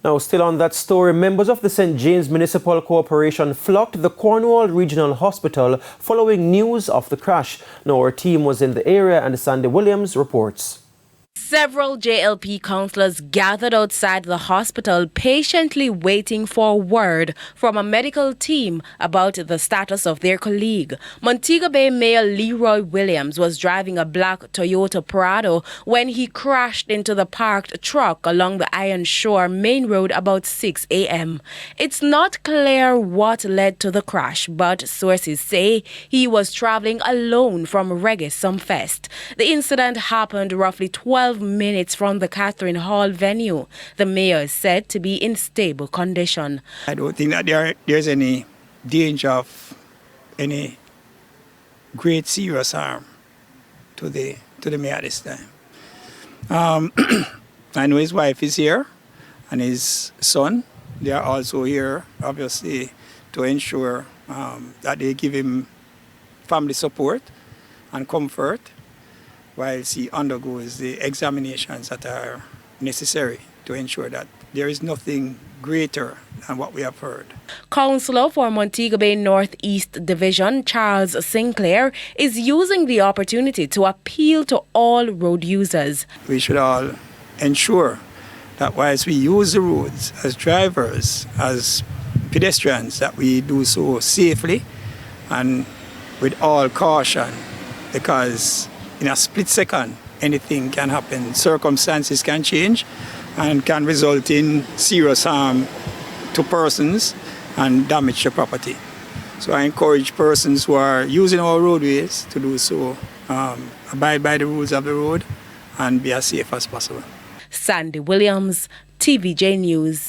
Now, still on that story, members of the St. James Municipal Corporation flocked the Cornwall Regional Hospital following news of the crash. Now, our team was in the area and Sandy Williams reports. Several JLP councillors gathered outside the hospital patiently waiting for word from a medical team about the status of their colleague. Montego Bay Mayor Leroy Williams was driving a black Toyota Prado when he crashed into the parked truck along the Iron Shore Main Road about 6 a.m. It's not clear what led to the crash, but sources say he was traveling alone from Reggae Some Fest. The incident happened roughly 12 minutes from the Catherine Hall venue. The mayor is said to be in stable condition. I don't think that there's any danger of any great serious harm to the mayor this time. I know his wife is here and his son. They are also here, obviously, to ensure that they give him family support and comfort whilst he undergoes the examinations that are necessary to ensure that there is nothing greater than what we have heard. Councillor for Montego Bay North East Division, Charles Sinclair, is using the opportunity to appeal to all road users. We should all ensure that whilst we use the roads as drivers, as pedestrians, that we do so safely and with all caution, because in a split second, anything can happen. Circumstances can change and can result in serious harm to persons and damage to property. So I encourage persons who are using our roadways to do so, abide by the rules of the road and be as safe as possible. Sandy Williams, TVJ News.